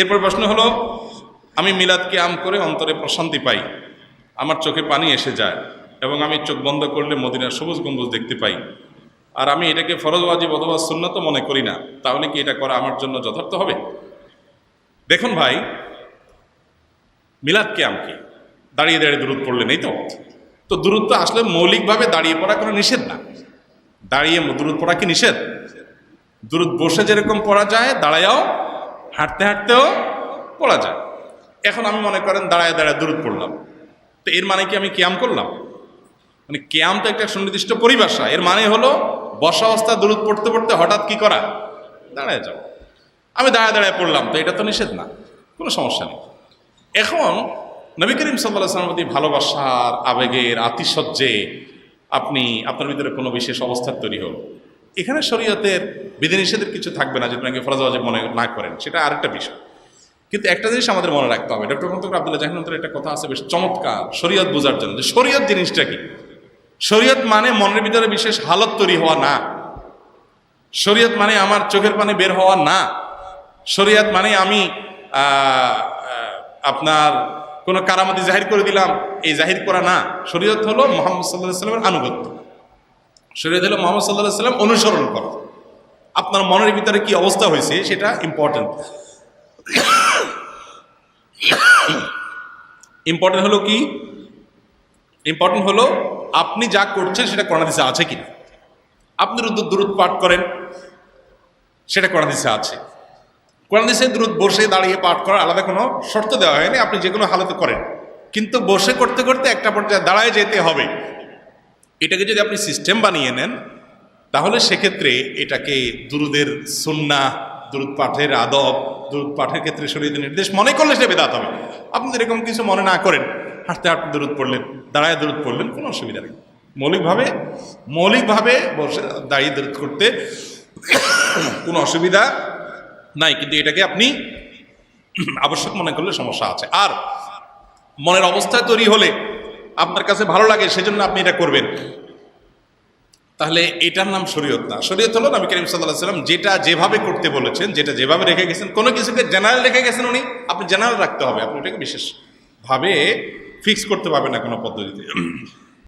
এরপর প্রশ্ন হলো, আমি মিলাদ কিয়াম করে অন্তরে প্রশান্তি পাই, আমার চোখে পানি এসে যায় এবং আমি চোখ বন্ধ করলে মদিনার সবুজ গম্বুজ দেখতে পাই, আর আমি এটাকে ফরজ ওয়াজিব অথবা সুন্নাত মনে করি না, তাহলে কি এটা করা আমার জন্য যথার্থ হবে? দেখুন ভাই, মিলাদ কিয়াম কি? দাঁড়িয়ে দাঁড়িয়ে দুরূদ পড়লেন, এই তো। তো দুরূদ তো আসলে মৌলিকভাবে দাঁড়িয়ে পড়া কোনো নিষেধ না। দাঁড়িয়ে দুরূদ পড়া কি নিষেধ? দুরূদ বসে যেরকম পড়া যায়, দাঁড়ায়ও হাঁটতে হাঁটতেও পড়া যায়। এখন আমি মনে করেন দাঁড়ায় দাঁড়ায় দুরূদ পড়লাম, তো এর মানে কি আমি কিয়াম করলাম? মানে কিয়াম তো একটা সুনির্দিষ্ট পরিভাষা। এর মানে হলো বসা অবস্থা দুরূদ পড়তে পড়তে হঠাৎ কি করা? দাঁড়ায় যাও। আমি দাঁড়ায় দাঁড়ায় পড়লাম, তো এটা তো নিষেধ না, কোনো সমস্যা নেই। এখন নবী করিম সাল্লাল্লাহু আলাইহি ওয়াসাল্লামের প্রতি ভালোবাসার আবেগের আতিশয্যে আপনি আপনার ভিতরে কোনো বিশেষ অবস্থার তৈরি হল, এখানে শরীয়তের বিধিনিষেধের কিছু থাকবে না, যেটা নাকি ফরজ ওয়াজিব মনে না করেন, সেটা আরেকটা বিষয়। কিন্তু একটা জিনিস আমাদের মনে রাখতে হবে, ডক্টর মুহাম্মদ আব্দুল্লাহ জাহিনুর একটা কথা আছে বেশ চমৎকার শরীয়ত বোঝার জন্য, যে শরীয়ত জিনিসটা কি। শরীয়ত মানে মনের ভিতরে বিশেষ হালত তৈরি হওয়া না। শরীয়ত মানে আমার চোখের পানি বের হওয়া না। শরীয়ত মানে আমি আপনার কোনো কারামতি জাহির করে দিলাম, এই জাহির করা না। শরীয়ত হলো মুহাম্মদ সাল্লাল্লাহু আলাইহি ওয়াসাল্লামের আনুগত্য। শরীয়ত হলো মুহাম্মদ সাল্লাল্লাহু আলাইহি ওয়াসাল্লাম অনুসরণ করা। আপনার মনের ভিতরে কি অবস্থা হয়েছে সেটা ইম্পর্টেন্ট। ইম্পর্টেন্ট হলো কি? ইম্পর্টেন্ট হলো আপনি যা করছেন সেটা কোরআন হাদিসে আছে কিনা। আপনি দুরূদ পাঠ করেন, সেটা কোরআন হাদিসে আছে। কোরআন হাদিসে দুরূদ বসে দাঁড়িয়ে পাঠ করার আলাদা কোনো শর্ত দেওয়া হয়নি, আপনি যে কোনো হালতে করেন। কিন্তু বসে করতে করতে একটা পর্যায়ে দাঁড়ায় যেতে হবে, এটাকে যদি আপনি সিস্টেম বানিয়ে নেন, তাহলে সেক্ষেত্রে এটাকে দুরূদের সুন্নাহ, দুরূদ পাঠের আদব, দুরূদ পাঠের ক্ষেত্রে শরীয়তের নির্দেশ মনে করলে সেটা বিদআত হবে। আপনি এরকম কিছু মনে না করেন, হাঁটতে হাঁটতে দুরূদ পড়লেন, দাঁড়ায় দুরূদ পড়লেন, কোনো অসুবিধা নেই। মৌলিকভাবে বসে দাঁড়িয়ে দুরূদ করতে কোনো অসুবিধা নাই, কিন্তু এটাকে আপনি আবশ্যক মনে করলে সমস্যা আছে। আর মনের অবস্থা তৈরি হলে আপনার কাছে ভালো লাগে, সেজন্য আপনি এটা করবেন, তাহলে এটার নাম শরীয়ত না। শরীয়ত হলো নবী করিম সাল্লাল্লাহু আলাইহি ওয়াসাল্লাম যেটা যেভাবে করতে বলেছেন, যেটা যেভাবে রেখে গেছেন, কোনো কিছুকে জেনারেল রেখে গেছেন উনি, আপনি জেনারেল রাখতে হবে, আপনি এটাকে বিশেষভাবে ফিক্স করতে পারবেন না কোনো পদ্ধতিতে।